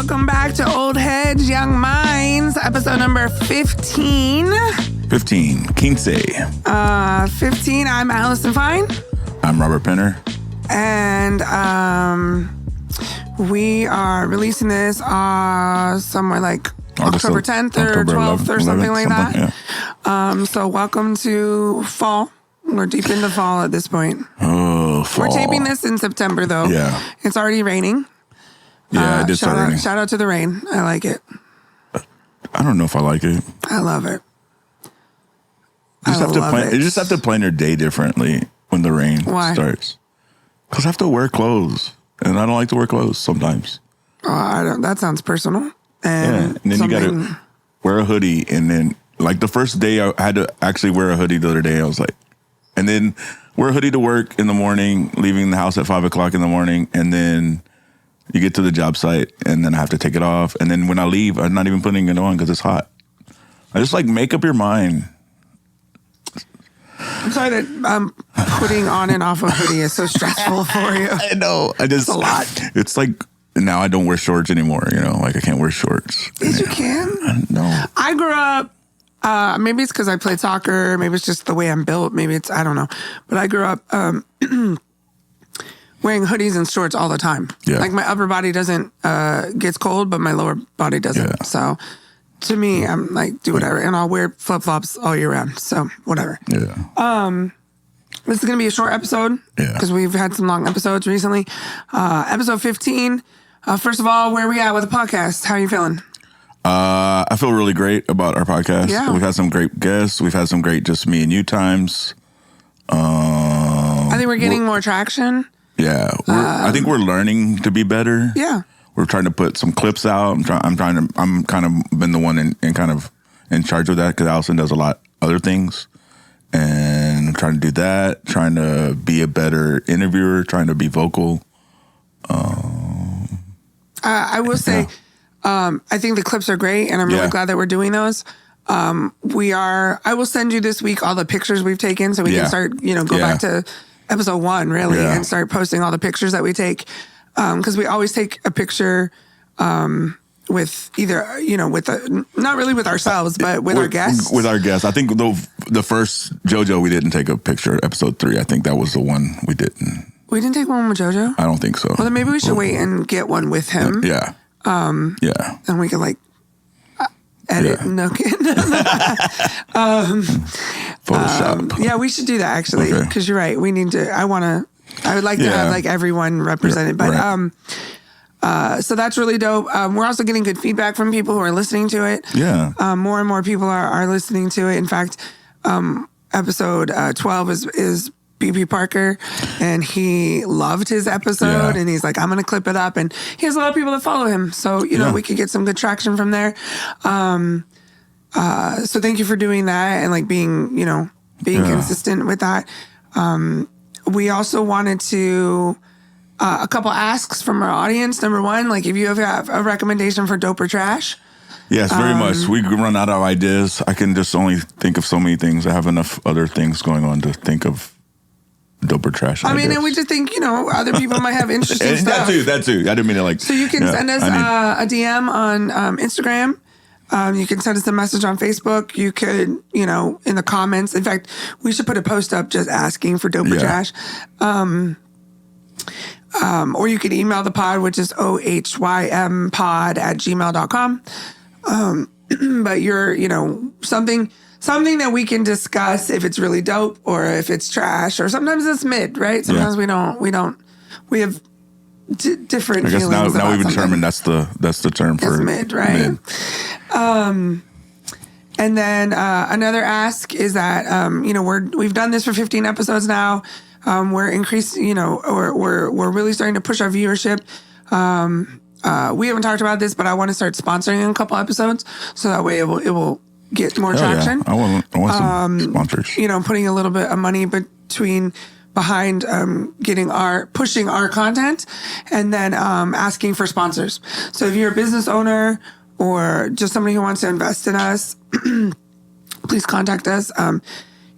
Welcome back to Old Heads, Young Minds, episode number 15. 15, 15. 15, I'm Allison Fine. I'm Robert Penner. And we are releasing this somewhere like October 10th or 12th or something like that. Yeah. So welcome to fall. We're deep into fall at this point. Oh, fall. We're taping this in September, though. Yeah. It's already raining. Yeah, it did start raining. Shout out to the rain. I like it. I don't know if I like it. I love it. You just have to plan your day differently when the rain starts. Because I have to wear clothes, and I don't like to wear clothes sometimes. That sounds personal. And then you got to wear a hoodie, and then like the first day I had to actually wear a hoodie the other day. I was like, and then wear a hoodie to work in the morning, leaving the house at 5 o'clock in the morning, and then you get to the job site, and then I have to take it off. And then when I leave, I'm not even putting it on because it's hot. I just like make up your mind. I'm sorry that putting on and off a hoodie is so stressful for you. I know. It's a lot. It's like now I don't wear shorts anymore. You know, like I can't wear shorts. Yes, you can. No. I grew up. Maybe it's because I played soccer. Maybe it's just the way I'm built. Maybe it's I don't know. But I grew up wearing hoodies and shorts all the time. Yeah. Like my upper body doesn't gets cold, but my lower body doesn't. Yeah. So to me, I'm like do whatever, and I'll wear flip flops all year round. So whatever. Yeah. This is gonna be a short episode because we've had some long episodes recently. Episode 15. First of all, where are we at with the podcast? How are you feeling? I feel really great about our podcast. Yeah. We've had some great guests. We've had some great just me and you times. I think we're getting more traction. Yeah, I think we're learning to be better. Yeah, we're trying to put some clips out. I'm kind of been the one in kind of in charge of that because Allison does a lot other things, and I'm trying to do that. Trying to be a better interviewer. Trying to be vocal. I will say, I think the clips are great, and I'm really glad that we're doing those. I will send you this week all the pictures we've taken, so we can start. Go back to episode 1 really and start posting all the pictures that we take because we always take a picture with either not really with ourselves but with our guests. With our guests, I think the first JoJo we didn't take a picture. Episode 3, I think that was the one we didn't. We didn't take one with JoJo? I don't think so. Well, then maybe we should wait and get one with him. Yeah. And we can edit NuqNuk. Photoshop. We should do that actually because you're right. We need to. I would like to have everyone represented, but so that's really dope. We're also getting good feedback from people who are listening to it. Yeah. More and more people are listening to it. In fact, episode 12 is BP Parker, and he loved his episode, and he's like, I'm going to clip it up, and he has a lot of people that follow him, so we could get some good traction from there. So thank you for doing that and being consistent with that. We also wanted to a couple asks from our audience. Number one, if you have a recommendation for dope or trash. Yes, very much. We run out of ideas. I can just only think of so many things. I have enough other things going on to think of dope or trash. I mean, and we just think, other people might have interesting stuff. That too. I didn't mean to So you can send us a DM on Instagram. You can send us a message on Facebook. You could, in the comments. In fact, we should put a post up just asking for dope or trash. Or you could email the pod, which is ohympod@gmail.com. But you're, something that we can discuss if it's really dope or if it's trash, or sometimes it's mid, right? Sometimes we have different feelings. I guess now we've determined that's the term for it's mid, right? Mid. And then another ask is that we've done this for 15 episodes now. We're increasing, we're really starting to push our viewership. We haven't talked about this, but I want to start sponsoring a couple epusodes so that way it will get more traction. Yeah. I want some sponsors. Putting a little bit of money behind pushing our content, and then asking for sponsors. So if you're a business owner or just somebody who wants to invest in us, please contact us.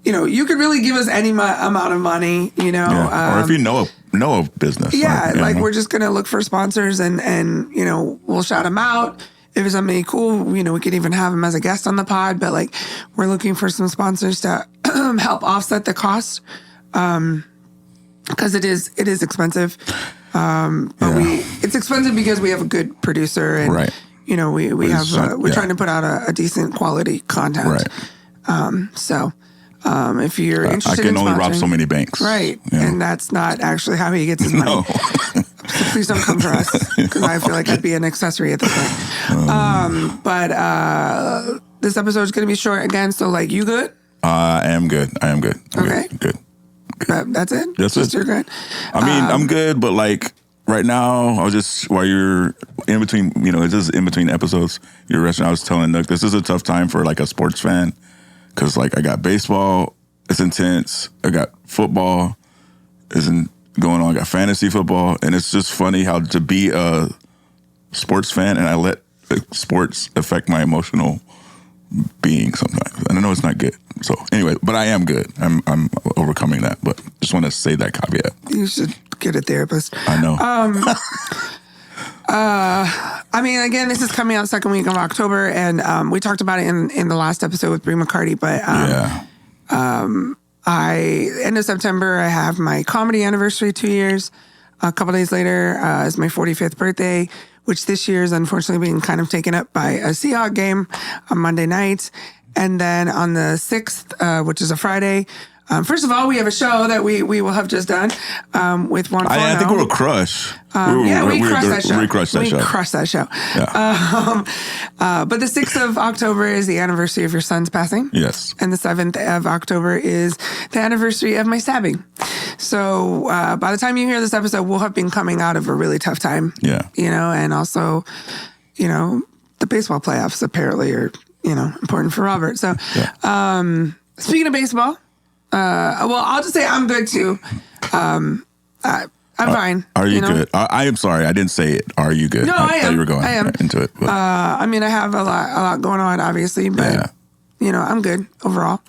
You could really give us any amount of money. or if you know know of business. Yeah, we're just gonna look for sponsors and you know, we'll shout them out. If it's somebody cool, you know, we could even have them as a guest on the pod. But like, we're looking for some sponsors to help offset the cost, because it is expensive. But it's expensive because we have a good producer, and you know, we're trying to put out a decent quality content. Right. So if you're interested, I can only rob so many banks, right? You know? And that's not actually how he gets his money. No. So please don't come for us, because I feel like I'd be an accessory at this point. But this episode is going to be short again. So, like, you good? I am good. Okay. Good. That's it? That's it. You're good? I mean, I'm good, but like right now, I was just, while you're in between, you know, this is in between episodes, you're resting. I was telling Nook, this is a tough time for like a sports fan, because like I got baseball, it's intense. I got football, isn't going on. I got fantasy football, and it's just funny how to be a sports fan and I let sports affect my emotional being sometimes. And I know it's not good. So anyway, but I am good. I'm overcoming that. But just want to say that caveat. You should get a therapist. I know. I mean, again, this is coming out second week of October, and we talked about it in the last episode with Brie McCarty, but end of September, I have my comedy anniversary, 2 years. A couple days later is my 45th birthday, which this year is unfortunately being kind of taken up by a Seahawks game on Monday night. And then on the 6th, which is a Friday, first of all, we have a show that we will have just done with Juan Fono. I think we'll crush. We crushed that show. We crushed that show. Yeah. But the 6th of October is the anniversary of your son's passing. Yes. And the 7th of October is the anniversary of my stabbing. So by the time you hear this episode, we'll have been coming out of a really tough time. Yeah. You know, and also, you know, the baseball playoffs apparently are, you know, important for Robert. So speaking of baseball, well, I'll just say I'm good too. I'm fine. Are you good? I am sorry. I didn't say it. Are you good? No, I am. Thought you were going into it. But. I mean, I have a lot going on, obviously, but you know, I'm good overall.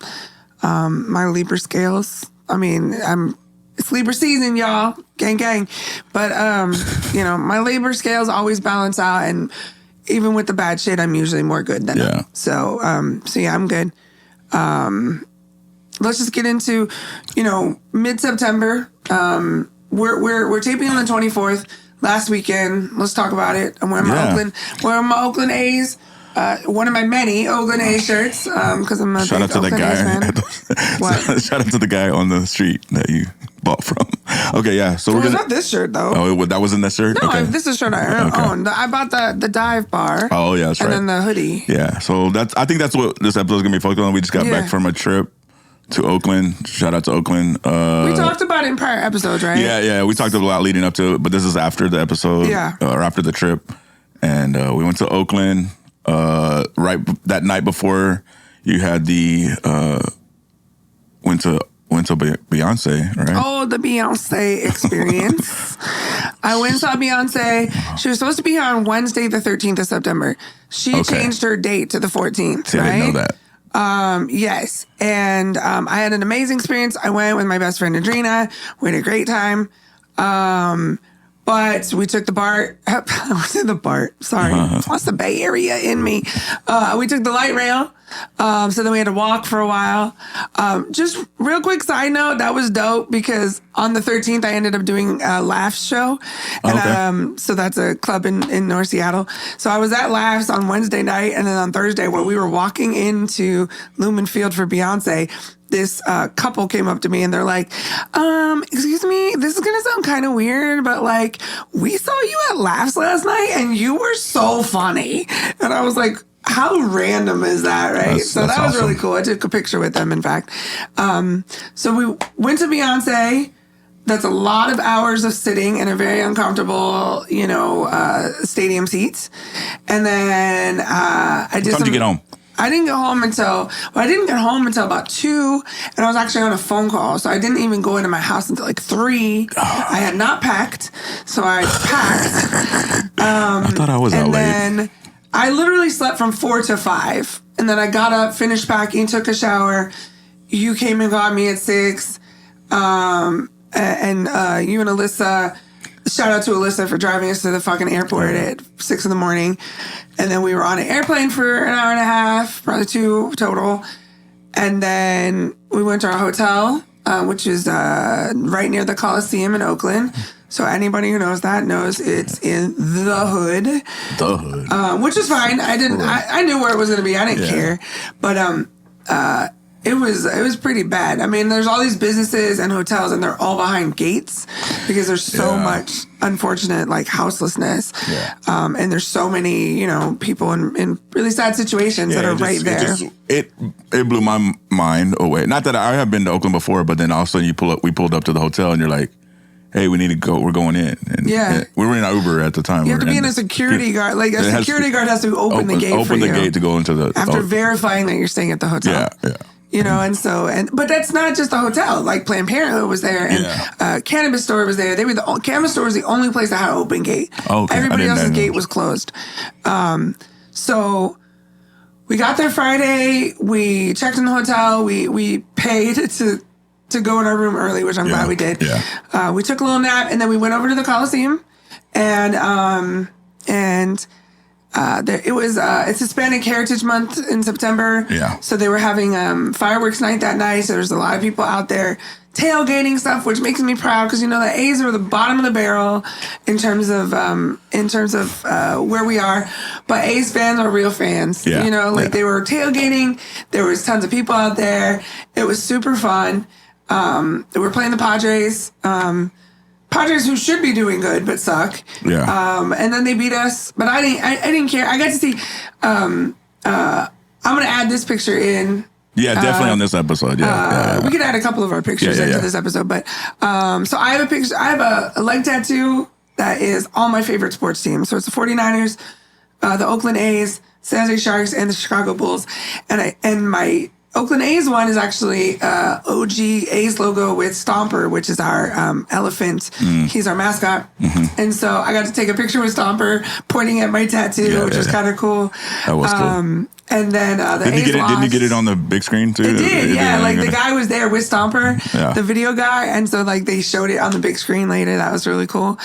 My Libra scales. I mean, it's Libra season, y'all. Gang, gang. But you know, my Libra scales always balance out, and even with the bad shit, I'm usually more good than them. So yeah, I'm good. Let's just get into, you know, mid-September. We're taping on the 24th. Last weekend, let's talk about it. I'm wearing my Oakland A's. One of my many Oakland A's shirts, because I'm a shout out to Oakland the guy. What? Shout out to the guy on the street that you bought from. Okay, yeah. So it's not this shirt though. Oh, that wasn't that shirt. No, okay. This is a shirt I own. I bought the dive bar. Oh yeah, that's right. And then the hoodie. Yeah. So I think that's what this episode is gonna be focused on. We just got back from a trip to Oakland. Shout out to Oakland. We talked about it in prior episodes, right? Yeah. We talked a lot leading up to it, but this is after the episode. Or after the trip, and we went to Oakland. Right that night before you had the went to Beyonce, right? Oh, the Beyonce experience. I went and saw Beyonce. She was supposed to be here on Wednesday, the 13th of September. She changed her date to the 14th. See, right? I didn't know that. Yes. And I had an amazing experience. I went with my best friend Adrina. We had a great time. But we took the BART. I was in the BART. Sorry. What's the Bay Area in me? We took the light rail. So then we had to walk for a while. Just real quick side note, that was dope because on the 13th, I ended up doing a Laughs show. And so that's a club in North Seattle. So I was at Laughs on Wednesday night. And then on Thursday, when we were walking into Lumen Field for Beyonce, this couple came up to me and they're like, excuse me, this is going to sound kind of weird, but like, we saw you at Laughs last night and you were so funny. And I was like, how random is that, right? So that was awesome. Really cool. I took a picture with them, in fact. So we went to Beyonce. That's a lot of hours of sitting in a very uncomfortable, stadium seats. And then I did How did you get home? I didn't get home until about 2, and I was actually on a phone call, so I didn't even go into my house until like 3. I had not packed, so I packed. I thought I was out late. And then I literally slept from 4 to 5, and then I got up, finished packing, took a shower. You came and got me at 6. And and you and Alyssa, shout out to Alyssa for driving us to the fucking airport at 6 a.m. And then we were on an airplane for an hour and a half, probably 2 total. And then we went to our hotel, which is right near the Coliseum in Oakland. So anybody who knows that knows it's in the hood. The hood. Which is fine. I knew where it was going to be. I didn't care. But it was pretty bad. I mean, there's all these businesses and hotels, and they're all behind gates because there's so much unfortunate like houselessness, and there's so many people in really sad situations that are right there. It blew my mind away. Not that I have been to Oakland before, but then all of a sudden we pulled up to the hotel, and you're like, hey, we need to go. We're going in. And we were in an Uber at the time. You have to be in a security guard. Like a security guard has to open the gate for you. Open the gate to go into the after verifying that you're staying at the hotel. Yeah. But that's not just a hotel. Like Planned Parenthood was there, and cannabis store was there. Cannabis store was the only place that had an open gate. Okay. Everybody else's gate was closed. So we got there Friday. We checked in the hotel. We paid to go in our room early, which I'm glad we did. Yeah. We took a little nap, and then we went over to the Coliseum, and it's Hispanic Heritage Month in September. Yeah. So they were having fireworks night that night. So there's a lot of people out there tailgating stuff, which makes me proud because the A's are the bottom of the barrel in terms of where we are. But A's fans are real fans. Yeah. They were tailgating. There was tons of people out there. It was super fun. They were playing the Padres. Padres who should be doing good but suck. Yeah. And then they beat us, but I didn't care. I got to see. I'm gonna add this picture in. Yeah, definitely on this episode. We could add a couple of our pictures into this episode, but so I have a picture. I have a leg tattoo that is all my favorite sports teams. So it's the 49ers, the Oakland A's, San Jose Sharks, and the Chicago Bulls. And my Oakland A's one is actually OG A's logo with Stomper, which is our elephant. He's our mascot. Mm-hmm. And so I got to take a picture with Stomper pointing at my tattoo, which was kind of cool. That was cool. And then the A's didn't you get it on the big screen too? It did, yeah. Like the guy was there with Stomper, the video guy, and so like they showed it on the big screen later. That was really cool.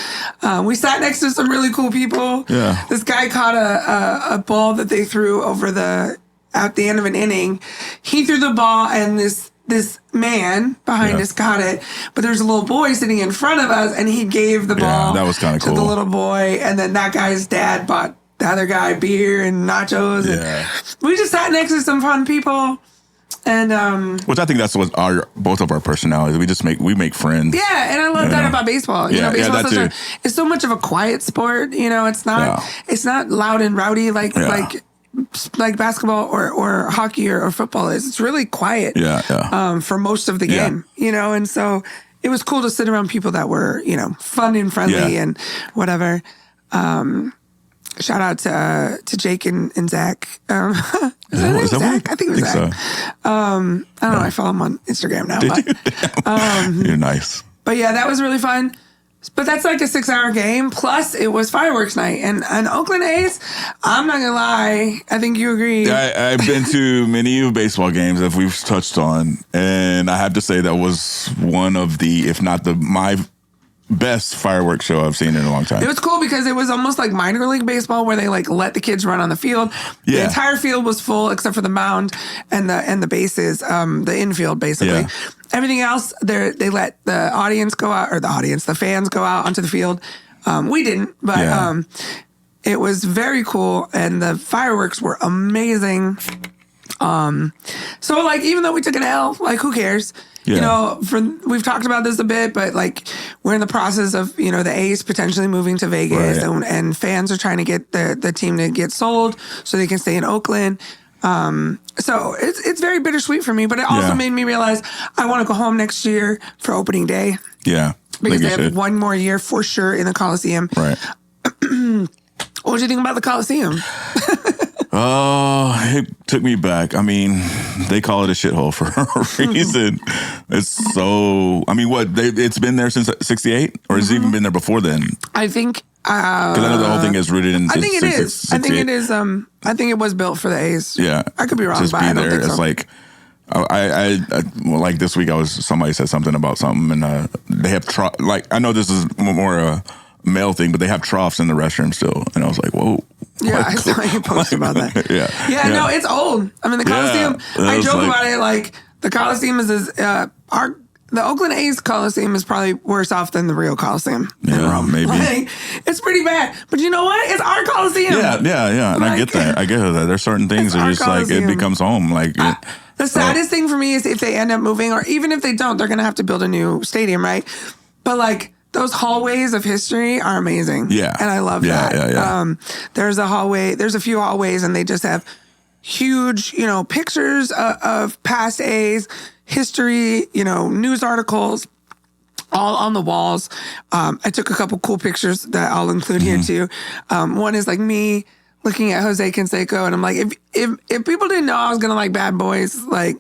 We sat next to some really cool people. Yeah. This guy caught a ball that they threw over at the end of an inning. He threw the ball, and this man behind us caught it, but there's a little boy sitting in front of us, and he gave the ball that was kind of cool. To the little boy, and then that guy's dad bought the other guy beer and nachos. Yeah. And we just sat next to some fun people. And which I think that's what both of our personalities. We make friends. Yeah, and I love that about baseball. Baseball it's so much of a quiet sport. It's not loud and rowdy like basketball or hockey or football is. It's really quiet. For most of the game. And so it was cool to sit around people that were fun and friendly and whatever. Shout out to Jake and Zach. Is that Zach? I think it was Zach. So. I don't know. I follow him on Instagram now. You're nice. But yeah, that was really fun. But that's like a 6-hour game. Plus, it was fireworks night. And Oakland A's, I'm not going to lie. I think you agree. I've been to many baseball games that we've touched on. And I have to say that was one of the, if not my best fireworks show I've seen in a long time. It was cool because it was almost like minor league baseball where they let the kids run on the field. The entire field was full except for the mound and the bases, the infield basically. Everything else, they let the audience go out, or the fans go out onto the field. We didn't, but it was very cool, and the fireworks were amazing. So even though we took an L, who cares? We've talked about this a bit, but we're in the process of the A's potentially moving to Vegas, and fans are trying to get the team to get sold so they can stay in Oakland. So it's very bittersweet for me, but it also made me realize I want to go home next year for opening day. Yeah, because they have one more year for sure in the Coliseum. Right. What did you think about the Coliseum? Oh, it took me back. I mean, they call it a shithole for a reason. It's so. I mean, it's been there since '68, or has it even been there before then? I think. Because I know the whole thing is rooted in. I think it is. I think it is. I think it was built for the A's. Yeah, I could be wrong, just but be I don't there. think so. It's like I well, like this week, somebody said something about something, and they have like I know this is more a male thing, but they have troughs in the restroom still, and I was like, whoa. Yeah, I saw you post about that. Yeah, no, it's old. I mean, the Coliseum. I joke about it like the Coliseum is the Oakland A's Coliseum is probably worse off than the real Coliseum in Rome. Maybe like, it's pretty bad. But you know what? It's our Coliseum. Yeah, and like, I get that. There's certain things that just Coliseum. Like it becomes home. Like the saddest thing for me is if they end up moving, or even if they don't, they're gonna have to build a new stadium, right? But like. Those hallways of history are amazing. Yeah. And I love that. Yeah. There's a few hallways, and they just have huge, pictures of past A's, history, news articles, all on the walls. I took a couple cool pictures that I'll include here too. One is like me looking at Jose Canseco, and I'm like, if people didn't know I was gonna like Bad Boys, like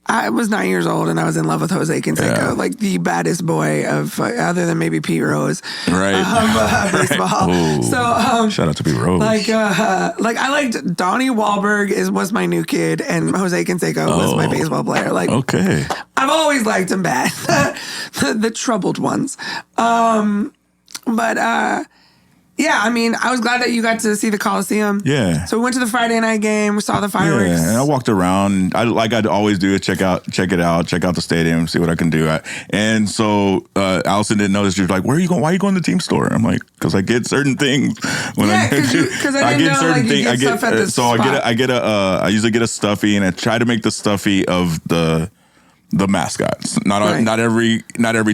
I was 9 years old and I was in love with Jose Canseco, like the baddest boy of, other than maybe Pete Rose, right? Baseball. Right. So shout out to Pete Rose. Like I liked Donnie Wahlberg was my new kid, and Jose Canseco was my baseball player. Like, okay, I've always liked them bad, the troubled ones. Yeah, I mean, I was glad that you got to see the Coliseum. Yeah. So we went to the Friday night game. We saw the fireworks. Yeah, and I walked around. I'd always do, check out the stadium, see what I can do. And so Allison didn't notice. She was like, "Where are you going? Why are you going to the team store?" I'm like, "Because I get certain things when because I get certain things. I get stuff at the spot. I usually get a stuffy, and I try to make the stuffy of the mascots. Not every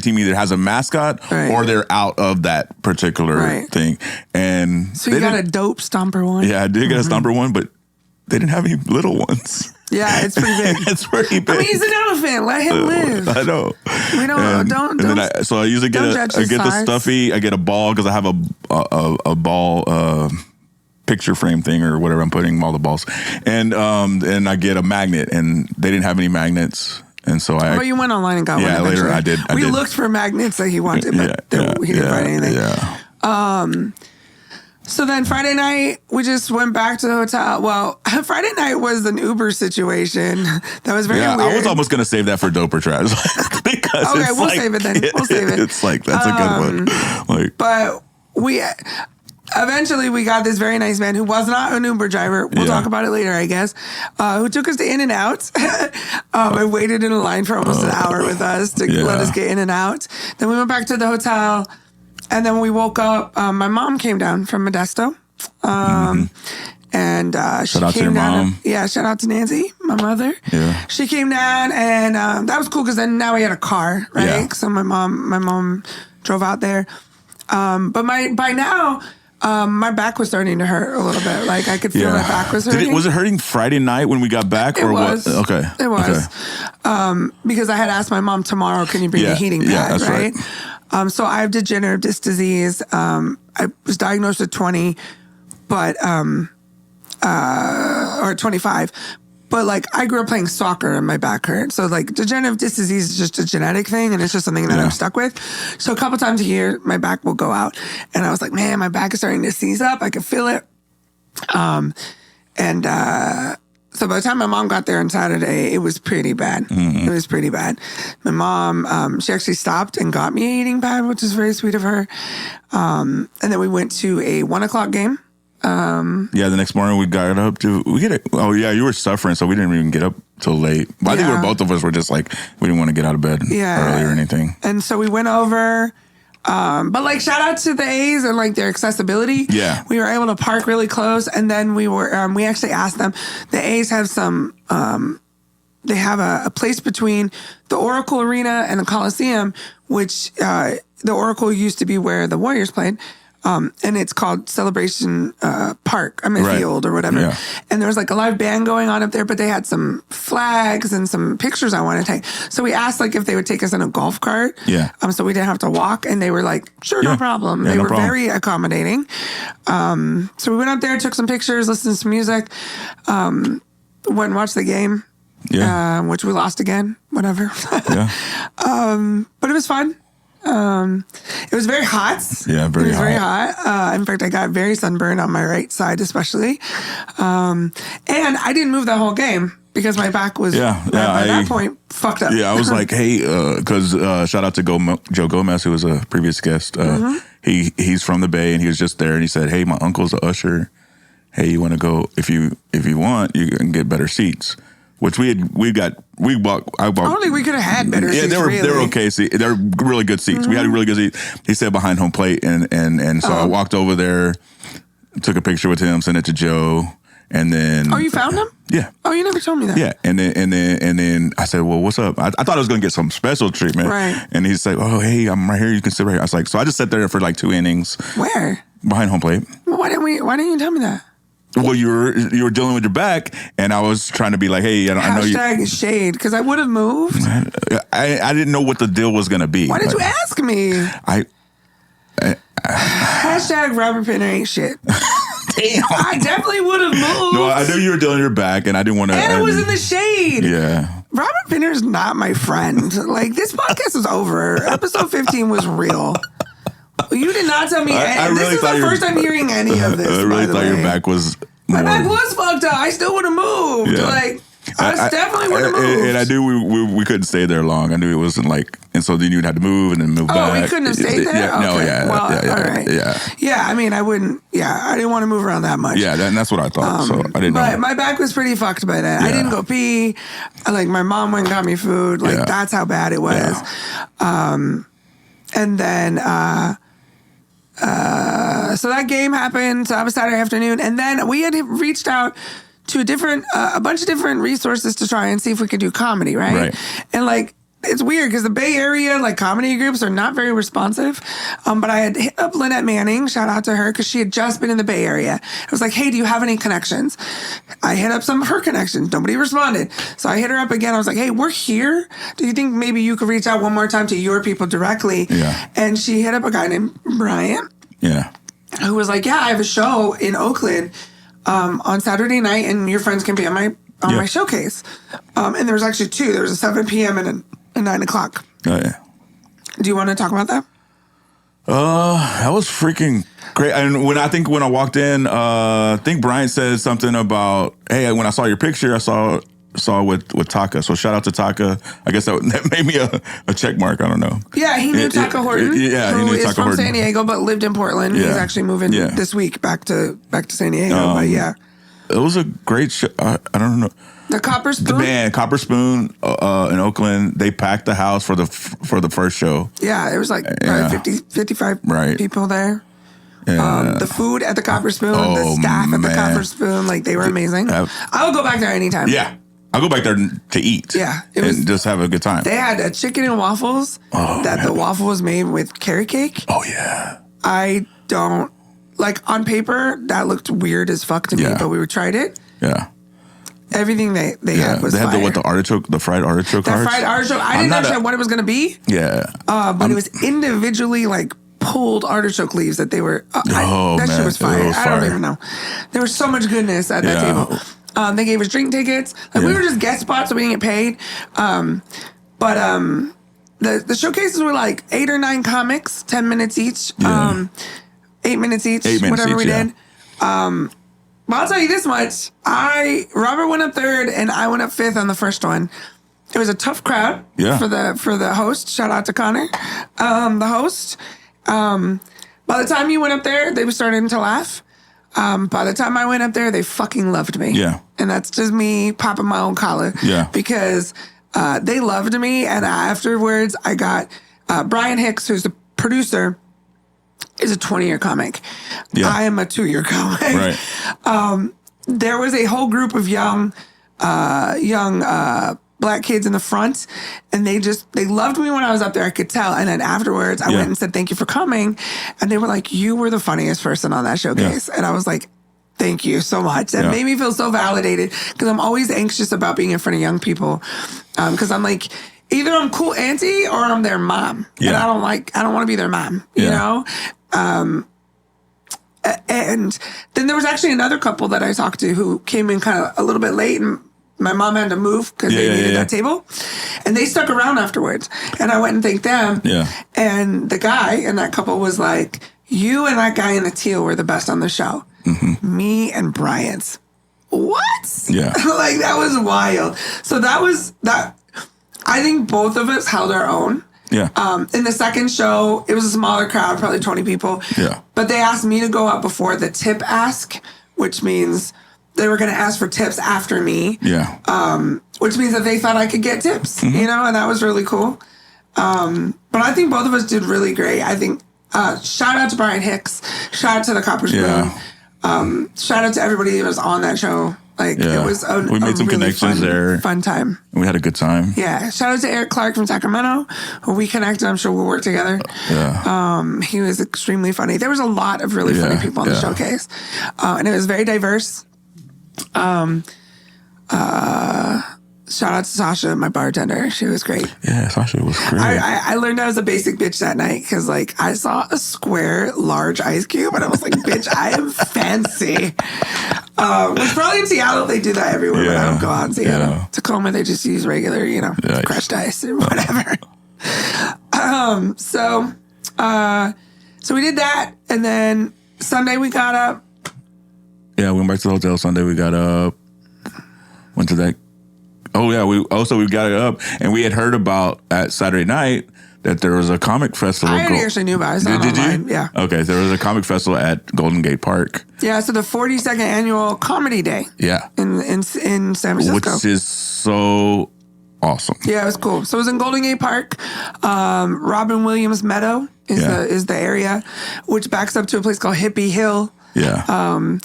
team either has a mascot or they're out of that particular thing. And so you got a dope Stomper one? Yeah, I did get a Stomper one, but they didn't have any little ones. Yeah, it's pretty big. It's pretty big. I mean, he's an elephant. Let him live. I know. We don't. So I usually get the stuffy. I get a ball because I have a ball picture frame thing or whatever I'm putting all the balls, and I get a magnet, and they didn't have any magnets. And so you went online and got one. Yeah, later I did. We looked for magnets that he wanted, but he didn't find anything. Yeah. So then Friday night, we just went back to the hotel. Well, Friday night was an Uber situation that was very weird. I was almost going to save that for Dope or Trash. Okay, we'll save it then. We'll save it. It's like, that's a good one. But eventually we got this very nice man who was not an Uber driver. We'll talk about it later, I guess. Who took us to In-N-Out. And waited in a line for almost an hour with us to let us get in and out. Then we went back to the hotel. And then we woke up. My mom came down from Modesto. And she shout out came to your down. mom. Shout out to Nancy, my mother. Yeah. She came down, and that was cool because then now we had a car, right? Yeah. So my mom drove out there. But by now, my back was starting to hurt a little bit. Like I could feel my back was hurting. Was it hurting Friday night when we got back, or what? Okay, it was. Okay. Because I had asked my mom tomorrow, "Can you bring a heating pad?" Yeah, that's right. So I have degenerative disc disease. I was diagnosed at 20, but or 25. But like I grew up playing soccer and my back hurt. So like degenerative disc disease is just a genetic thing, and it's just something that I'm stuck with. So a couple times a year, my back will go out, and I was like, man, my back is starting to seize up. I could feel it. So by the time my mom got there on Saturday, it was pretty bad. Mm-hmm. It was pretty bad. My mom, she actually stopped and got me a heating pad, which is very sweet of her. And then we went to a 1:00 game. The next morning we got up to, you were suffering, so we didn't even get up till late. But I think both of us were just like, we didn't want to get out of bed early or anything. And so we went over, but like shout out to the A's and like their accessibility. Yeah. We were able to park really close, and then we actually asked them, the A's have some, they have a place between the Oracle Arena and the Coliseum, which, the Oracle used to be where the Warriors played. And it's called Celebration Park, Field or whatever. Yeah. And there was like a live band going on up there, but they had some flags and some pictures I wanted to take. So we asked like if they would take us in a golf cart. Yeah. So we didn't have to walk, and they were like, sure, no problem. They were very accommodating. So we went up there, took some pictures, listened to some music, went and watched the game. Yeah. Which we lost again. Whatever. Yeah. But it was fun. It was very hot. Yeah, very hot. Very hot. In fact, I got very sunburned on my right side, especially. And I didn't move that whole game. because my back was by that point fucked up. Yeah, I was like, hey, because shout out to Joe Gomez, who was a previous guest. He's from the Bay, and he was just there, and he said, hey, my uncle's an usher. Hey, you want to go? If you want, you can get better seats. Which I bought. I don't think we could have had better seats. Yeah, they were okay seats. They were really good seats. We had a really good seat. He said behind home plate, and so I walked over there, took a picture with him, sent it to Joe, and then. Oh, you found him? Yeah. Oh, you never told me that. Yeah, and then I said, well, what's up? I thought I was gonna get some special treatment, right? And he's like, oh, hey, I'm right here. You can sit right here. I was like, so I just sat there for like 2 innings. Where? Behind home plate. Well, why didn't you tell me that? Well, you were dealing with your back, and I was trying to be like, hey, I know you. Hashtag shade, because I would have moved. I didn't know what the deal was going to be. Why did you ask me? Hashtag Robert Pinner ain't shit. Damn. I definitely would have moved. No, I knew you were dealing with your back, and I didn't want to. And it was in the shade. Yeah. Robert Pinner's not my friend. Like, this podcast is over. Episode 15 was real. You did not tell me. This is the first I'm hearing any of this. I really thought your back was. My back was fucked up. I still would have moved. Yeah. Like, I definitely would have moved. And I knew we couldn't stay there long. I knew it wasn't like, and so then you'd have to move and then move back. Oh, we couldn't have stayed there? Yeah, okay. No, yeah. Well, all right. Yeah. Yeah, I mean, I wouldn't, I didn't want to move around that much. Yeah, that's what I thought. So I didn't know. But my back was pretty fucked by that. Yeah. I didn't go pee. Like, my mom went and got me food. Like, that's how bad it was. Yeah. And then, so that game happened. So that was Saturday afternoon. And then we had reached out to a bunch of different resources to try and see if we could do comedy, right? And like, it's weird because the Bay Area, like, comedy groups are not very responsive. But I had hit up Lynette Manning, shout out to her, because she had just been in the Bay Area. I was like, hey, do you have any connections? I hit up some of her connections. Nobody responded. So I hit her up again. I was like, hey, we're here. Do you think maybe you could reach out one more time to your people directly? Yeah. And she hit up a guy named Brian. Yeah. Who was like, yeah, I have a show in Oakland on Saturday night, and your friends can be on my showcase. And there was actually 2. There was a 7 p.m. and a 9 o'clock. Oh, yeah. Do you want to talk about that? That was freaking great. And when I walked in, I think Brian said something about, hey, when I saw your picture, I saw with Taka. So shout out to Taka. I guess that made me a check mark. I don't know. Yeah, he knew Taka Horton. Yeah, he knew is Taka from Horton. San Diego, but lived in Portland. Yeah. He's actually moving this week back to San Diego. But yeah, it was a great show. I don't know. The Copper Spoon? Copper Spoon in Oakland, they packed the house for the first show. Yeah, there was like 55 people there. Yeah. The food at the Copper Spoon, the staff at the Copper Spoon, like, they were amazing. I would go back there anytime. Yeah. I'll go back there to eat. Yeah. And just have a good time. They had a chicken and waffles the waffle was made with carrot cake. Oh, yeah. I don't, like, on paper, that looked weird as fuck to me, but we tried it. Yeah. Everything they had was they had fire. the fried artichoke hearts? The fried artichoke. I didn't actually know what it was going to be. Yeah. But it was individually, like, pulled artichoke leaves that they were... that shit was fire. I don't even know. There was so much goodness at that table. They gave us drink tickets. Like, we were just guest spots, so we didn't get paid. But the showcases were like 8 or 9 comics, 10 minutes each. 8 minutes each, whatever we did. But I'll tell you this much. Robert went up 3rd and I went up 5th on the first one. It was a tough crowd for the host. Shout out to Connor, the host. By the time you went up there, they were starting to laugh. By the time I went up there, they fucking loved me. Yeah. And that's just me popping my own collar. Yeah. Because they loved me. And afterwards, I got Brian Hicks, who's the producer, is a 20-year comic. Yeah. I am a 2-year comic. Right. There was a whole group of young black kids in the front, and they loved me when I was up there. I could tell. And then afterwards, I went and said, thank you for coming. And they were like, you were the funniest person on that showcase. Yeah. And I was like, thank you so much. That made me feel so validated, because I'm always anxious about being in front of young people. Because I'm like, either I'm cool auntie or I'm their mom. Yeah. And I don't want to be their mom, you know? And then there was actually another couple that I talked to who came in kind of a little bit late, and my mom had to move because they needed that table. And they stuck around afterwards. And I went and thanked them. Yeah. And the guy in that couple was like, you and that guy in the teal were the best on the show. Mm-hmm. Me and Bryant's what? Yeah. Like, that was wild. So that. I think both of us held our own. Yeah. In the second show, it was a smaller crowd, probably 20 people. Yeah. But they asked me to go up before the tip ask, which means they were going to ask for tips after me. Yeah. Which means that they thought I could get tips, you know, and that was really cool. But I think both of us did really great. I think, shout out to Brian Hicks. Shout out to the Copper Spoon. Shout out to everybody that was on that show. Like, it was we made some really connections there. Fun time. We had a good time. Yeah. Shout out to Eric Clark from Sacramento, who we connected. I'm sure we'll work together. Yeah. He was extremely funny. There was a lot of really funny people on the showcase. And it was very diverse. Shout out to Sasha, my bartender. She was great. Yeah, Sasha was great. I learned I was a basic bitch that night because, like, I saw a square, large ice cube, and I was like, bitch, I am fancy. Which probably in Seattle, they do that everywhere, but I don't go out in Seattle. Yeah. Tacoma, they just use regular, you know, crushed ice or whatever. So we did that, and then Sunday we got up. Yeah, we went back to the hotel Sunday. We got up, went to that. Oh, yeah. We got it up, and we had heard about at Saturday night that there was a comic festival. I actually knew about it. Did online. you? Yeah. Okay, there was a comic festival at Golden Gate Park. Yeah, so the 42nd annual Comedy Day. Yeah. In San Francisco. Which is so awesome. Yeah, it was cool. So it was in Golden Gate Park. Robin Williams Meadow is the area, which backs up to a place called Hippie Hill. Yeah.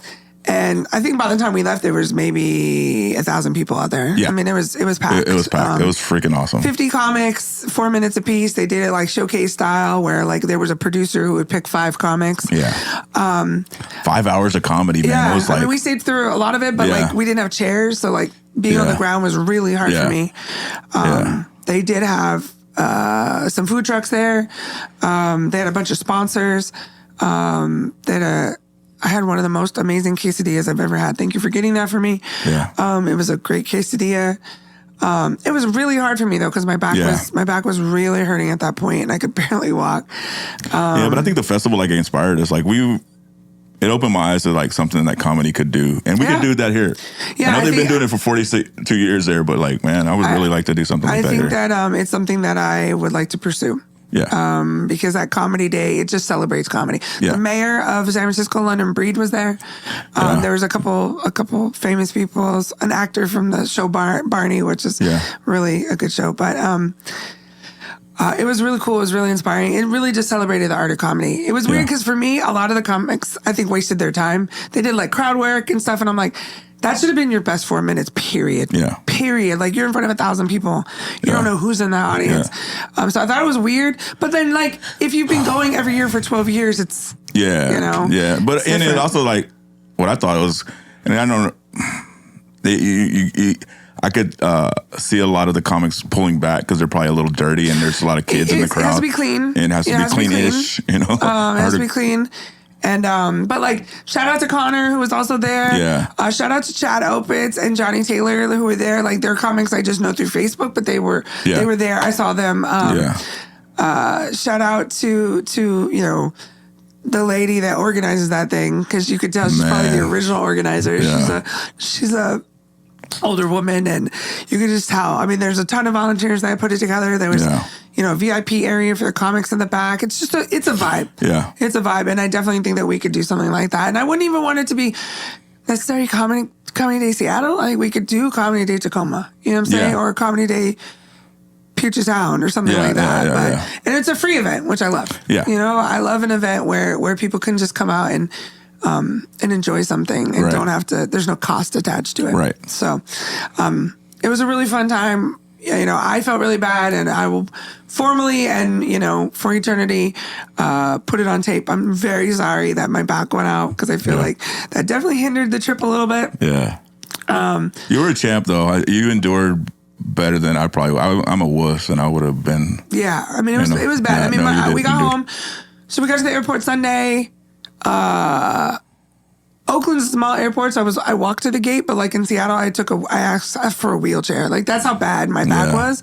And I think by the time we left, there was maybe 1,000 people out there. Yeah. I mean, it was packed. It was packed. It was freaking awesome. 50 comics, 4 minutes apiece. They did it like showcase style, where like there was a producer who would pick 5 comics. Yeah. 5 hours of comedy, man. Yeah. It was like, I mean, we stayed through a lot of it, but like we didn't have chairs, so like being on the ground was really hard for me. They did have some food trucks there. They had a bunch of sponsors. I had one of the most amazing quesadillas I've ever had. Thank you for getting that for me. Yeah. It was a great quesadilla. It was really hard for me though, because my back was really hurting at that point, and I could barely walk. But I think the festival like inspired us. Like it opened my eyes to like something that comedy could do, and we could do that here. Yeah, I know they've been doing it for 42 years there, but like, man, I would really like to do something like that here. I think that it's something that I would like to pursue. Yeah. Because that Comedy Day, it just celebrates comedy. Yeah. The mayor of San Francisco, London Breed, was there. There was a couple famous people, an actor from the show Barney, which is really a good show. But it was really cool. It was really inspiring. It really just celebrated the art of comedy. It was weird because for me, a lot of the comics, I think, wasted their time. They did like crowd work and stuff, and I'm like, that should have been your best 4 minutes, period. Yeah. Period. Like, you're in front of 1,000 people. You don't know who's in the audience. Yeah. So I thought it was weird. But then, like, if you've been going every year for 12 years, it's, you know. Yeah. But, and it also, like, what I thought was, and I don't know, I could see a lot of the comics pulling back because they're probably a little dirty and there's a lot of kids in the crowd. It has to be clean. And it has to be clean-ish, you know. It has to be clean. And, but like, shout out to Connor, who was also there. Yeah. Shout out to Chad Opitz and Johnny Taylor, who were there. Like, their comics I just know through Facebook, but they were there. I saw them. Shout out to, you know, the lady that organizes that thing, because you could tell she's probably the original organizer. Yeah. She's a older woman, and you could just tell. I mean, there's a ton of volunteers that put it together. There was, you know, a VIP area for the comics in the back. It's just it's a vibe. Yeah. It's a vibe. And I definitely think that we could do something like that. And I wouldn't even want it to be necessarily Comedy Day Seattle. I think we could do Comedy Day Tacoma. You know what I'm saying? Or Comedy Day Puget Sound or something like that. And it's a free event, which I love. Yeah. You know, I love an event where people can just come out and enjoy something and don't have to, there's no cost attached to it. Right. So it was a really fun time. You know, I felt really bad, and I will formally and, you know, for eternity, put it on tape. I'm very sorry that my back went out, because I feel like that definitely hindered the trip a little bit. Yeah. You were a champ, though. You endured better than I probably. I'm a wuss, and I would have been. Yeah, I mean, it was bad. Yeah, I mean, we got home, so we got to the airport Sunday. Oakland's a small airport, so I walked to the gate, but like in Seattle, I asked for a wheelchair. Like, that's how bad my back was.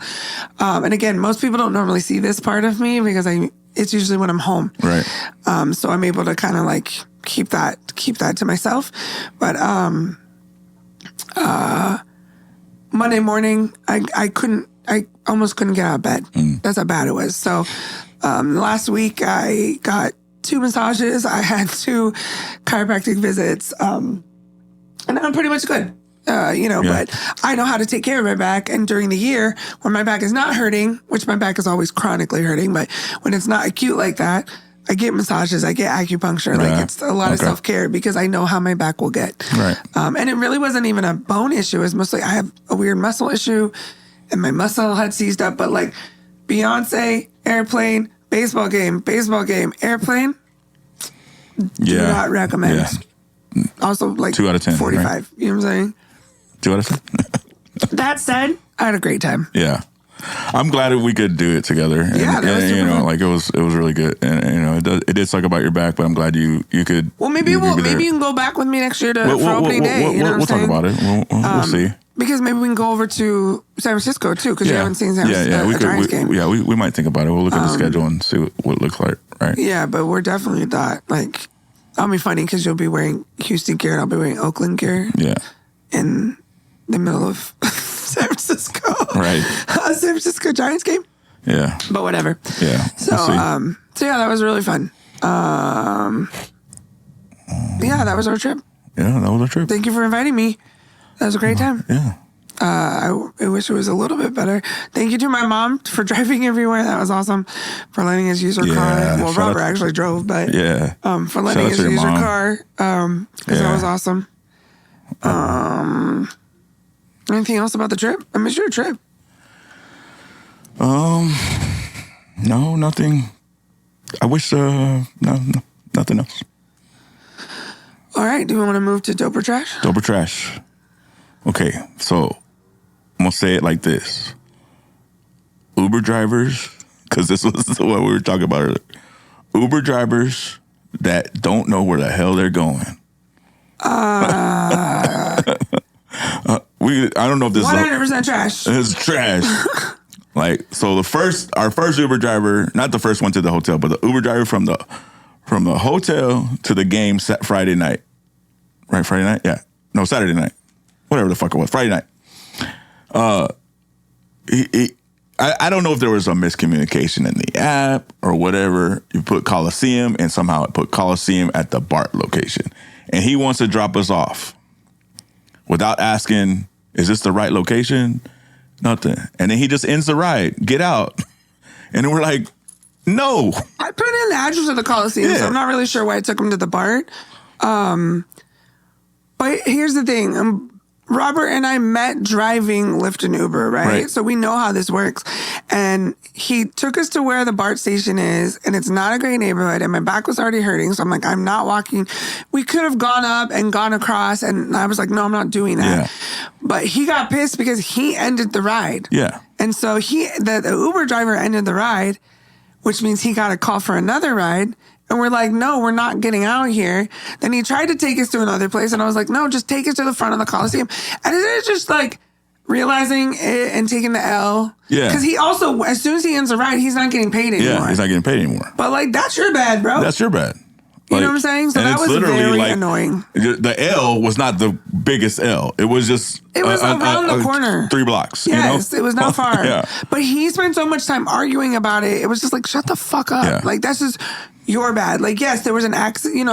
And again, most people don't normally see this part of me, because it's usually when I'm home. Right. So I'm able to kind of like keep that to myself. But Monday morning, I almost couldn't get out of bed. That's how bad it was. So last week I got 2 massages. I had 2 chiropractic visits. And I'm pretty much good. But I know how to take care of my back. And during the year when my back is not hurting, which my back is always chronically hurting, but when it's not acute like that, I get massages, I get acupuncture. Like it's a lot of self-care because I know how my back will get. Right. And it really wasn't even a bone issue. It was mostly I have a weird muscle issue and my muscle had seized up. But like Beyonce, airplane, baseball game, airplane, do not recommend. Yeah. Also like 2 out of 10, 45. Right? You know what I'm saying? 2 out of 10. That said, I had a great time. Yeah. I'm glad that we could do it together. And, that was super fun. like it was really good. And it did suck about your back, but I'm glad you could. Well, maybe you can go back with me next year for opening day. We'll talk about it. We'll see. Because maybe we can go over to San Francisco too, because you haven't seen San Francisco Giants game. Yeah, we might think about it. We'll look at the schedule and see what it looks like. Right. Yeah, but we're definitely not like. That'll be funny because you'll be wearing Houston gear and I'll be wearing Oakland gear. Yeah. In the middle of San Francisco. Right. San Francisco Giants game. Yeah. But whatever. Yeah. So that was really fun. That was our trip. Yeah, that was our trip. Thank you for inviting me. That was a great time. Yeah. I wish it was a little bit better. Thank you to my mom for driving everywhere. That was awesome. For letting us use her car. Well, Robert actually drove, but for letting us use her car. Because that was awesome. Anything else about the trip? I missed your trip. No, nothing. I wish nothing else. All right. Do we want to move to Dope or Trash? Dope or Trash. Okay, so I'm gonna say it like this: Uber drivers, because this was what we were talking about earlier. Uber drivers that don't know where the hell they're going. I don't know if this 100% trash. It's trash. Like, so our first Uber driver, not the first one to the hotel, but the Uber driver from the hotel to the game Friday night. Right, Friday night? Yeah. No, Saturday night. Whatever the fuck it was. Friday night. I don't know if there was a miscommunication in the app or whatever. You put Coliseum and somehow it put Coliseum at the BART location. And he wants to drop us off without asking, is this the right location? Nothing. And then he just ends the ride. Get out. And we're like, no. I put in the address of the Coliseum, so I'm not really sure why I took him to the BART. But here's the thing. Robert and I met driving Lyft and Uber, right? So we know how this works. And he took us to where the BART station is, and it's not a great neighborhood, and my back was already hurting, so I'm like, I'm not walking. We could have gone up and gone across, and I was like, no, I'm not doing that. Yeah. But he got pissed because he ended the ride. Yeah. And so the Uber driver ended the ride, which means he got a call for another ride. And we're like, no, we're not getting out here. Then he tried to take us to another place. And I was like, no, just take us to the front of the Coliseum. And it's just like realizing it and taking the L. Yeah. Because he also, as soon as he ends the ride, he's not getting paid anymore. Yeah, he's not getting paid anymore. But like, that's your bad, bro. That's your bad. You know what I'm saying? So that was very annoying. The L was not the biggest L. It was just it was around the corner. 3 blocks. Yes, you know? It was not far. Yeah. But he spent so much time arguing about it. It was just like, shut the fuck up. Yeah. Like, that's just your bad. Like, yes, there was an accident,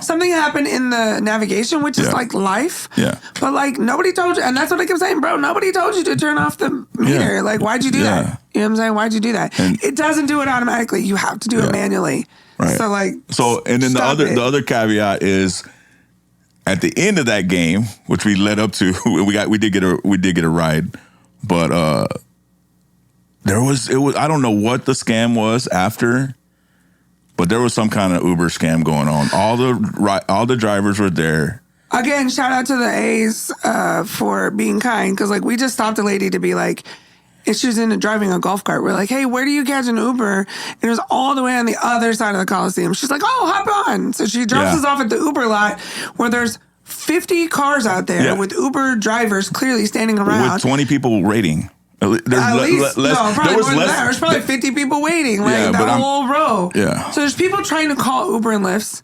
something happened in the navigation, which is like life. Yeah. But like, nobody told you, and that's what I kept saying, bro, nobody told you to turn off the meter. Yeah. Like, why'd you do that? You know what I'm saying? Why'd you do that? And it doesn't do it automatically. You have to do it manually. Right. So and then the other caveat is at the end of that game, which we led up to, we did get a ride, but it was I don't know what the scam was after, but there was some kind of Uber scam going on. All the drivers were there. Again, shout out to the A's for being kind, because like we just stopped a lady to be like, she was into driving a golf cart. We're like, hey, where do you catch an Uber? And it was all the way on the other side of the Coliseum. She's like, oh, hop on. So she drops us off at the Uber lot where there's 50 cars out there with Uber drivers clearly standing around. With 20 people waiting. There's probably more than that. There's probably 50 people waiting, like whole row. Yeah. So there's people trying to call Uber and Lyfts,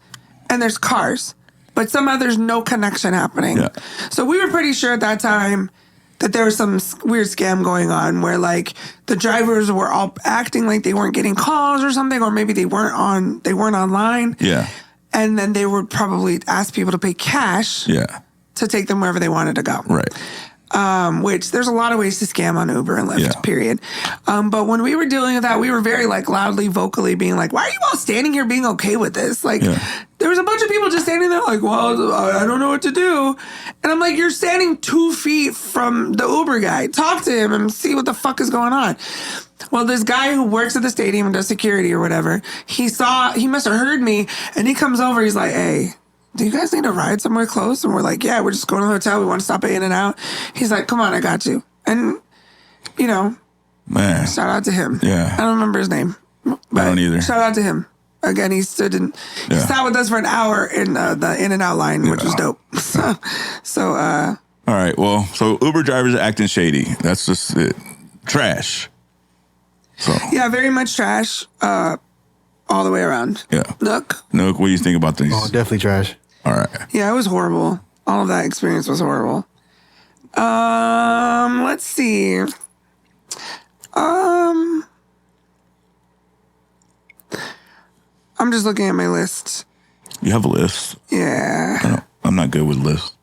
and there's cars. but somehow there's no connection happening. Yeah. So we were pretty sure at that time that there was some weird scam going on where like the drivers were all acting like they weren't getting calls or something, or maybe they weren't online. Yeah. And then they would probably ask people to pay cash to take them wherever they wanted to go. Right. Which there's a lot of ways to scam on Uber and Lyft, period. But when we were dealing with that, we were very like loudly, vocally being like, why are you all standing here being okay with this? Like there was a bunch of people just standing there like, well, I don't know what to do. And I'm like, you're standing 2 feet from the Uber guy. Talk to him and see what the fuck is going on. Well, this guy who works at the stadium and does security or whatever, he must have heard me, and he comes over, he's like, hey, do you guys need a ride somewhere close? And we're like, yeah, we're just going to the hotel. We want to stop at In-N-Out. He's like, come on, I got you. And, you know, shout out to him. Yeah. I don't remember his name. But I don't either. Shout out to him. Again, he sat with us for an hour in the In-N-Out line, which was dope. All right. Well, so Uber drivers are acting shady. That's just it. Trash. So. Yeah, very much trash. All the way around. Yeah. NuqNuk, what do you think about these? Oh, definitely trash. All right. Yeah, it was horrible. All of that experience was horrible. Let's see. I'm just looking at my list. You have a list? Yeah. I'm not good with lists.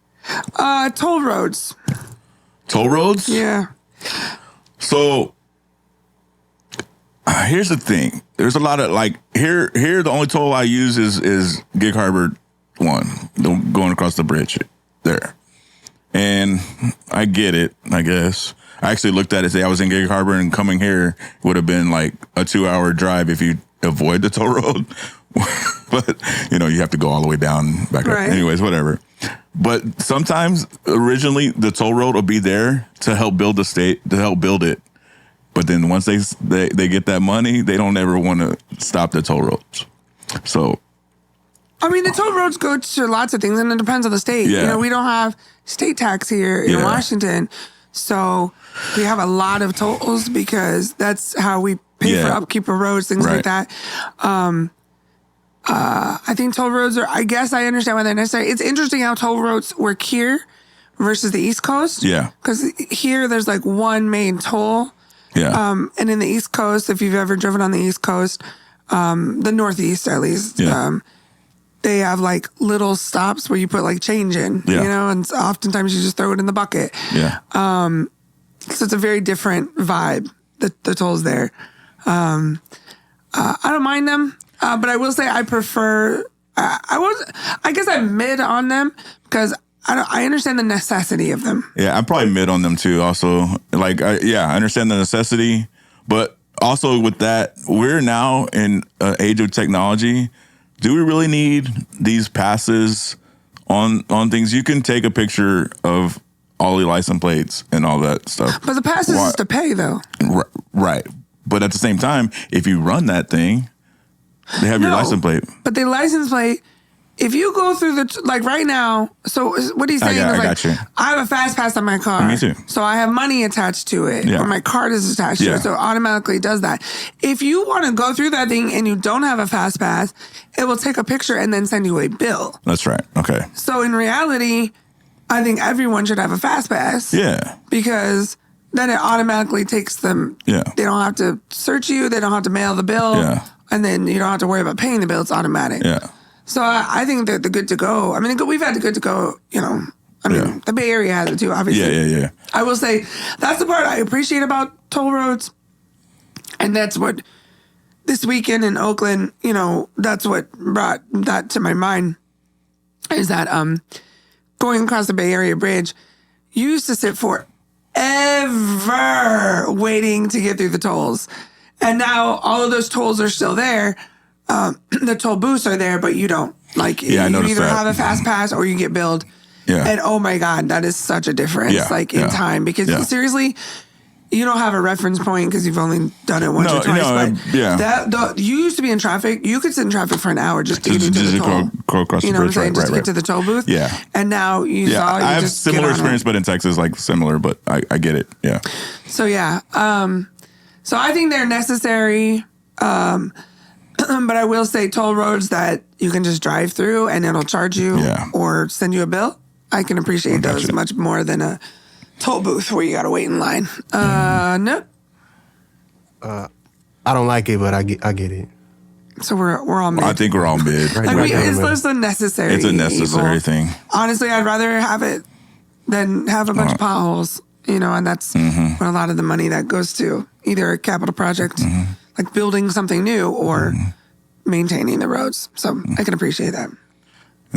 Toll roads. Toll roads? Yeah. So here's the thing. There's a lot of like here. The only toll I use is Gig Harbor 1, going across the bridge there, and I get it. I guess I actually looked at it. Say I was in Gig Harbor and coming here would have been like a 2-hour drive if you avoid the toll road. But you have to go all the way down back up. Anyways, whatever. But sometimes originally the toll road will be there to help build the state, to help build it. But then once they get that money, they don't ever want to stop the toll roads. So, I mean, the toll roads go to lots of things, and it depends on the state. Yeah. We don't have state tax here in Washington, so we have a lot of tolls because that's how we pay for upkeep of roads, things like that. I think toll roads are, I guess I understand why they're necessary. It's interesting how toll roads work here versus the East Coast. Yeah. Because here there's like one main toll. Yeah. And in the East Coast, if you've ever driven on the East Coast, the Northeast at least, they have like little stops where you put like change in, and oftentimes you just throw it in the bucket. Yeah. So it's a very different vibe, the tolls there. I don't mind them, but I will say I prefer, I guess I'm mid on them because I understand the necessity of them. Yeah, I'm probably mid on them too. Also, like, I understand the necessity, but also with that, we're now in an age of technology. Do we really need these passes on things? You can take a picture of all the license plates and all that stuff. But the passes is to pay though. Right. But at the same time, if you run that thing, they have your license plate. But the license plate, if you go through like right now, so what he's saying is like, got you. I have a fast pass on my car. Me too. So I have money attached to it, or my card is attached to it, so it automatically does that. If you want to go through that thing and you don't have a fast pass, it will take a picture and then send you a bill. That's right. Okay. So in reality, I think everyone should have a fast pass. Yeah. Because then it automatically takes them. Yeah. They don't have to search you. They don't have to mail the bill. Yeah. And then you don't have to worry about paying the bill. It's automatic. Yeah. So I think that the good to go. I mean, we've had the good to go. The Bay Area has it too. Obviously. Yeah. I will say that's the part I appreciate about toll roads, and that's what this weekend in Oakland. That's what brought that to my mind. Is that going across the Bay Area Bridge, you used to sit forever waiting to get through the tolls, and now all of those tolls are still there. The toll booths are there, but you don't. Like, you either have a fast pass or you get billed. Yeah. And oh my God, that is such a difference, in time. Because seriously, you don't have a reference point because you've only done it once or twice. You used to be in traffic. You could sit in traffic for an hour just to get into the toll. Go across the bridge, just to get to the toll booth. Yeah. And now I have similar experience, but in Texas, like similar, but I get it. Yeah. So, so I think they're necessary. But I will say toll roads that you can just drive through and it'll charge you or send you a bill. I can appreciate those much more than a toll booth where you got to wait in line. No. I don't like it, but I get it. So we're all mid. I think we're all mid. It's just a necessary. It's a necessary thing. Honestly, I'd rather have it than have a bunch of potholes. And that's what a lot of the money that goes to either a capital project, like building something new, or maintaining the roads. So I can appreciate that.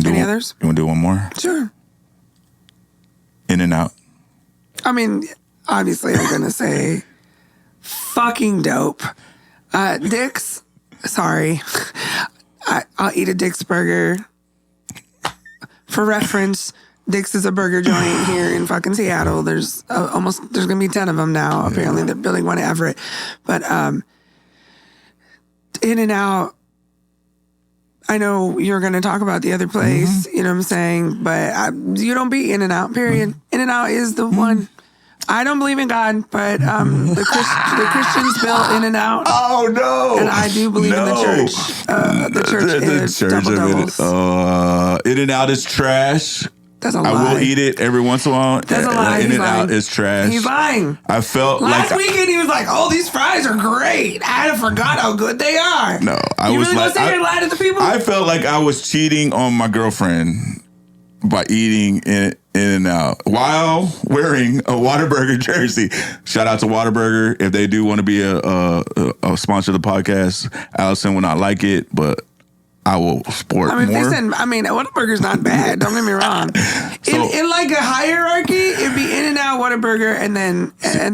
Any others? You want to do one more? Sure. In and out. I mean, obviously, I'm gonna say fucking dope. Dick's. Sorry, I'll eat a Dick's burger. For reference, Dick's is a burger joint here in fucking Seattle. There's there's gonna be 10 of them now. Apparently, they're building one in Everett. But In and Out. I know you're gonna talk about the other place. You know what I'm saying? But you don't beat In and Out. Period. In and Out is the one. I don't believe in God, but the Christians built In and Out. Oh no! And I do believe in the church. The church is double doubles. In and Out is trash. That's a lie. I will eat it every once in a while. That's a lie. In and Out is trash. He's lying. I felt last weekend he was like, "Oh, these fries are great. I forgot how good they are." No, I you was really like, gonna sit here and lie to the people? I felt like I was cheating on my girlfriend by eating In and Out while wearing a Whataburger jersey. Shout out to Whataburger. If they do want to be a sponsor of the podcast, Allison will not like it, but I will support more. Whataburger's not bad. Don't get me wrong. In like a hierarchy, it'd be In and Out, Whataburger, and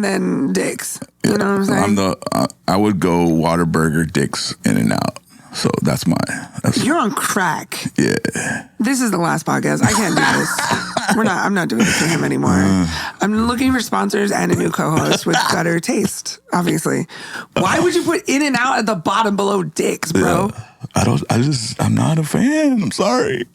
then Dick's. You know what I'm saying? I would go Whataburger, Dick's, In and Out. So that's You're on crack. Yeah. This is the last podcast. I can't do this. I'm not doing this for him anymore. I'm looking for sponsors and a new co-host with better taste, obviously. Why would you put In and Out at the bottom below Dick's, bro? Yeah. I'm not a fan. I'm sorry.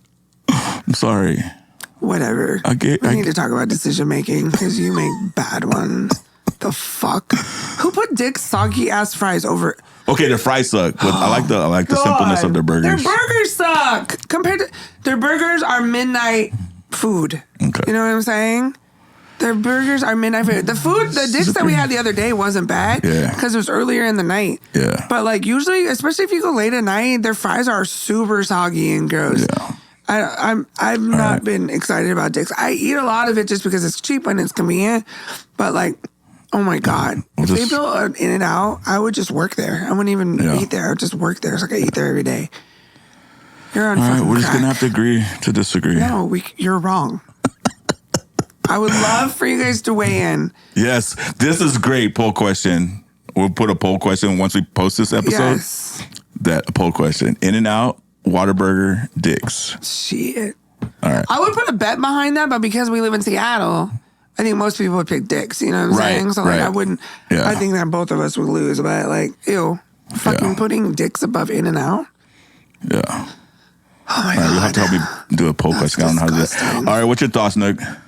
Whatever. We need to talk about decision making because you make bad ones. The fuck? Who put Dick's soggy ass fries over? Okay, their fries suck, but I like the simpleness of their burgers. Their burgers suck compared to their burgers are midnight food. Okay. You know what I'm saying? Their burgers are midnight food. The Dick's that we had the other day wasn't bad because it was earlier in the night. Yeah. But like usually, especially if you go late at night, their fries are super soggy and gross. Yeah. I've not been excited about Dick's. I eat a lot of it just because it's cheap and it's convenient. But like, oh my God. If they built an In and Out, I would just work there. I wouldn't even eat there. I would just work there. It's like I eat there every day. You're on fucking we're just going to have to agree to disagree. No, you're wrong. I would love for you guys to weigh in. Yes. This is great poll question. We'll put a poll question once we post this episode. Yes. That poll question. In and Out, Whataburger, Dick's. Shit. All right. I would put a bet behind that, but because we live in Seattle, I think most people would pick Dick's, you know what I'm saying? So like I wouldn't, I think that both of us would lose, but like, ew, fucking putting Dick's above In and Out? Yeah. Oh my God. You'll have to help me do a poll question. I don't know how to do this. All right, what's your thoughts, NuqNuk?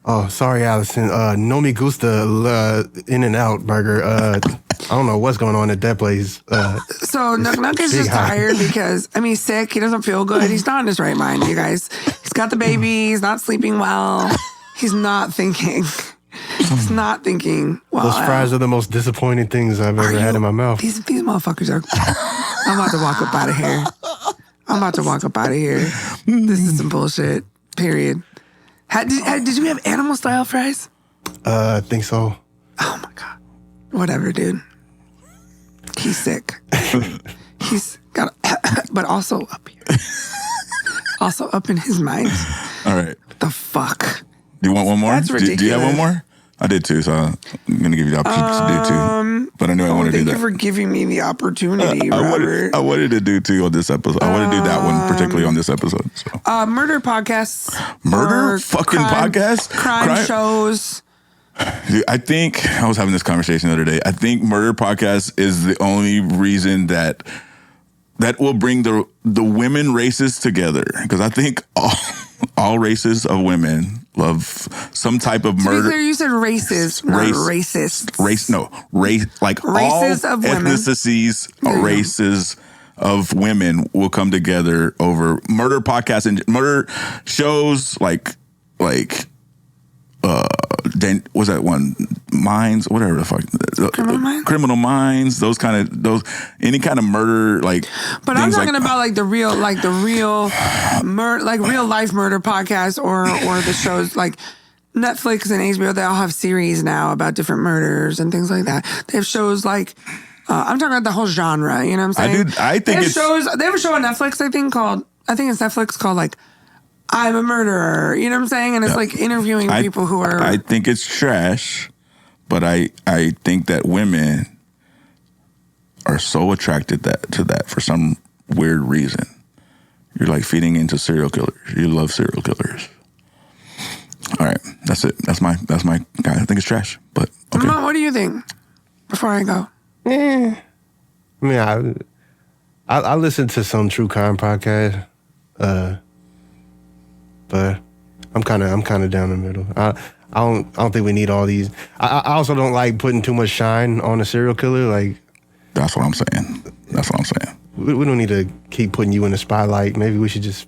Oh, sorry, Allison. No me gusta In and Out burger. I don't know what's going on at that place. So NuqNuk is just tired because, he's sick. He doesn't feel good. He's not in his right mind, you guys. He's got the baby. He's not sleeping well. He's not thinking. He's not thinking. Well, those fries are the most disappointing things I've ever had in my mouth. These motherfuckers are. I'm about to walk up out of here. This is some bullshit. Period. Did you have animal style fries? I think so. Oh my God. Whatever, dude. He's sick. He's got, but also up here. Also up in his mind. All right. The fuck. Do you want one more? That's ridiculous. Do you have one more? I did too, so I'm going to give you the opportunity to do two. But I knew I wanted to do that. Thank you for giving me the opportunity, Robert. I wanted to do two on this episode. I want to do that one particularly on this episode. So. Murder podcasts. Murder fucking podcasts? Crime shows. Dude, I think, I was having this conversation the other day. I think murder podcast is the only reason that will bring the women races together. Because I think all races of women love some type of murder. To be clear, you said races, not racist. Race, no. Race, like races all of women. ethnicities, races of women will come together over murder podcasts and murder shows like was that one Minds, whatever the fuck, Criminal Minds, those any kind of murder like. But I'm talking about the real life murder podcast or the shows like Netflix and HBO. They all have series now about different murders and things like that. They have shows like. I'm talking about the whole genre. You know what I'm saying? I think they have a show on Netflix. I think it's Netflix called like I'm a Murderer. You know what I'm saying? And it's like interviewing people who are. I think it's trash, but I think that women are so attracted to that for some weird reason. You're like feeding into serial killers. You love serial killers. All right, that's it. That's my guy. I think it's trash, but okay. Mom, what do you think? Before I go. I mean, I listen to some true crime podcast, but I'm kind of down the middle. I don't think we need all these. I also don't like putting too much shine on a serial killer. Like that's what I'm saying. We don't need to keep putting you in the spotlight. Maybe we should just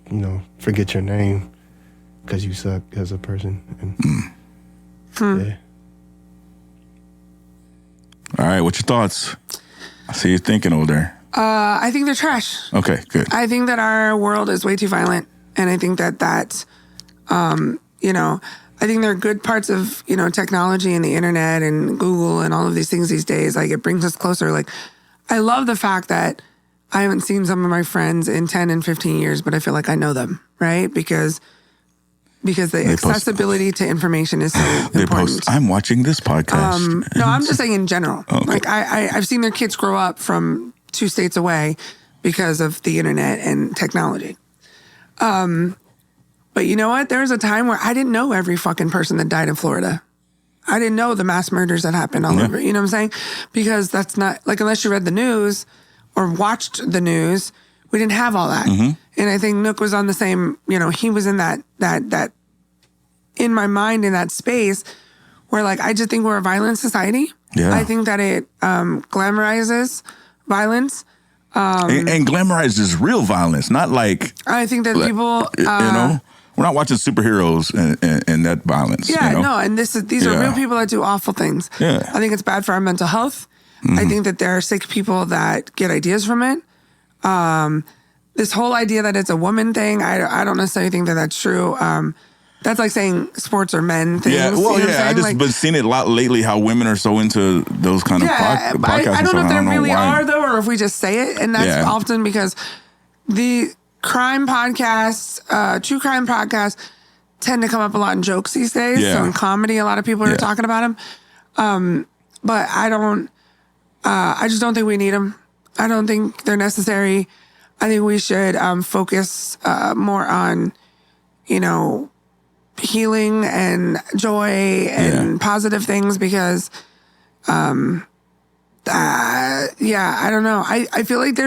forget your name because you suck as a person. And, yeah. All right, what's your thoughts? I see you thinking over there. I think they're trash. Okay, good. I think that our world is way too violent, and I think that I think there are good parts of technology and the internet and Google and all of these things these days. Like it brings us closer. Like I love the fact that I haven't seen some of my friends in 10 and 15 years, but I feel like I know them, right? Because the accessibility to information is so important. I'm watching this podcast. No, I'm just saying in general. Okay. Like I've seen their kids grow up from 2 states away because of the internet and technology. But you know what? There was a time where I didn't know every fucking person that died in Florida. I didn't know the mass murders that happened all over. You know what I'm saying? Because that's not like unless you read the news or watched the news. We didn't have all that. Mm-hmm. And I think NuqNuk was on the same, he was in that in my mind, in that space where like, I just think we're a violent society. Yeah. I think that it glamorizes violence. And glamorizes real violence, not like... I think that people... we're not watching superheroes and that violence. Yeah, no, and these are real people that do awful things. Yeah. I think it's bad for our mental health. Mm-hmm. I think that there are sick people that get ideas from it. This whole idea that it's a woman thing, I don't necessarily think that that's true. That's like saying sports are men things. Yeah, well, I just been seeing it a lot lately how women are so into those kind of podcasts. I don't know if they really are though, or if we just say it, and that's often because the crime podcasts, true crime podcasts, tend to come up a lot in jokes these days. Yeah. So in comedy, a lot of people are talking about them. But I just don't think we need them. I don't think they're necessary. I think we should focus more on, healing and joy and positive things because, I don't know. I feel like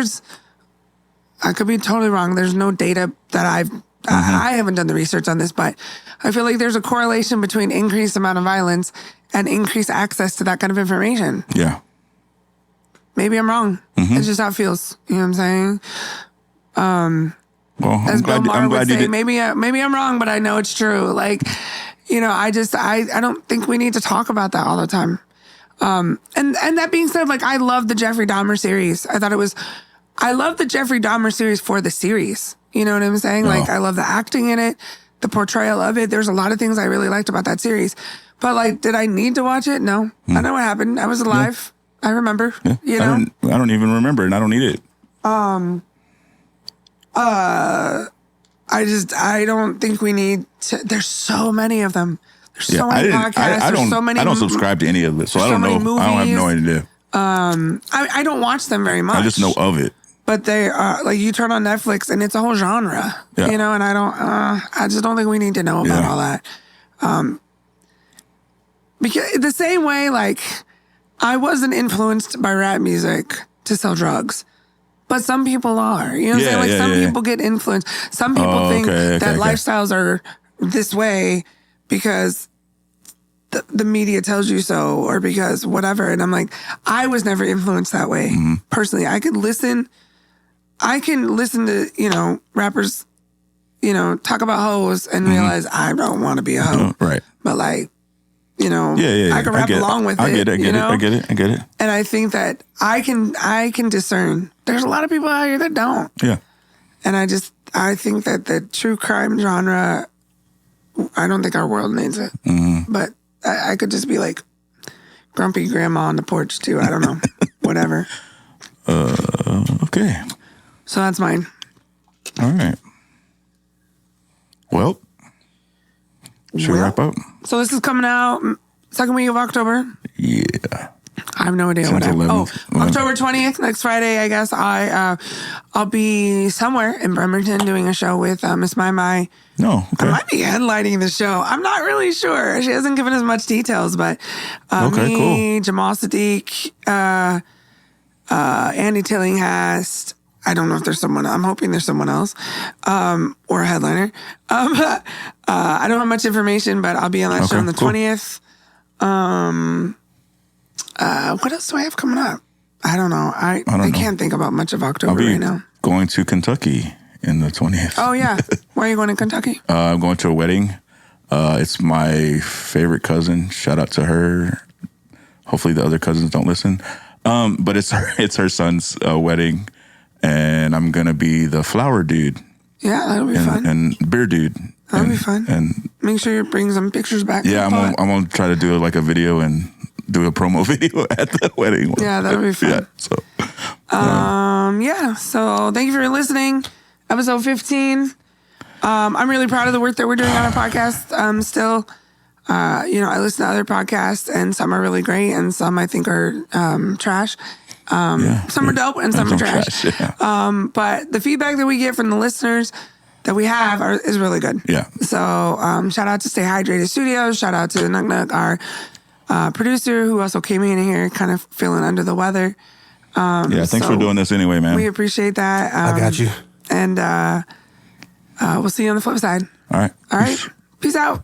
I could be totally wrong. There's no data that I haven't done the research on this, but I feel like there's a correlation between increased amount of violence and increased access to that kind of information. Yeah. Maybe I'm wrong. Mm-hmm. It's just how it feels. You know what I'm saying? Well, as Bill Maher would say, maybe I'm wrong, but I know it's true. Like, I don't think we need to talk about that all the time. And that being said, like, I love the Jeffrey Dahmer series. I love the Jeffrey Dahmer series for the series. You know what I'm saying? Oh. Like, I love the acting in it, the portrayal of it. There's a lot of things I really liked about that series. But, like, did I need to watch it? No. I know what happened. I was alive. Yeah. I remember. Yeah. I don't even remember, and I don't need it. I don't think we need to. There's so many of them. There's so many podcasts. There's so many. I don't subscribe to any of it, so I don't know. Movies. I don't have no idea. I don't watch them very much. I just know of it. But they are like you turn on Netflix and it's a whole genre, and I just don't think we need to know about all that. Because the same way, like I wasn't influenced by rap music to sell drugs. But some people are, you know what I'm saying? Like some people get influenced. Some people think that lifestyles are this way because the media tells you so or because whatever. And I'm like, I was never influenced that way. Mm-hmm. Personally, I could listen I can listen to, you know, rappers, you know, talk about hoes and realize I don't want to be a hoe. Right. But like, you know, I can rap along with it. I get it. And I think that I can discern. There's a lot of people out here that don't. Yeah. And I think that the true crime genre, I don't think our world needs it. But I could just be like grumpy grandma on the porch too. I don't know. Whatever. Okay. So that's mine. All right. Well, should we wrap up? So this is coming out second week of October. Yeah. I have no idea what happened. October 20th, next Friday, I guess. I'll be somewhere in Bremerton doing a show with Miss Mai. No, okay. I might be headlining the show. I'm not really sure. She hasn't given us much details, but me, cool. Jamal Sadiq, Andy Tillinghast. I don't know if there's someone. I'm hoping there's someone else, or a headliner. I don't have much information, but I'll be on that show on the 20th. What else do I have coming up? I don't know. I can't think about much of October right now. Going to Kentucky in the 20th. Oh yeah, why are you going to Kentucky? I'm going to a wedding. It's my favorite cousin. Shout out to her. Hopefully the other cousins don't listen. But it's her son's wedding. And I'm going to be the flower dude. Yeah, that'll be fun. And beer dude. That'll be fun. And make sure you bring some pictures back. Yeah, I'm going to try to do like a video and do a promo video at the wedding. Yeah, that'll be fun. Yeah, so. So thank you for listening. Episode 15. I'm really proud of the work that we're doing on our podcast. Still, I listen to other podcasts and some are really great and some I think are trash. Some are dope and some are trash. But the feedback that we get from the listeners that we have is really good. Yeah. So shout out to Stay Hydrated Studios. Shout out to NuqNuk, our producer, who also came in here kind of feeling under the weather. Thanks for doing this anyway, man. We appreciate that. I got you. And we'll see you on the flip side. All right. Peace out.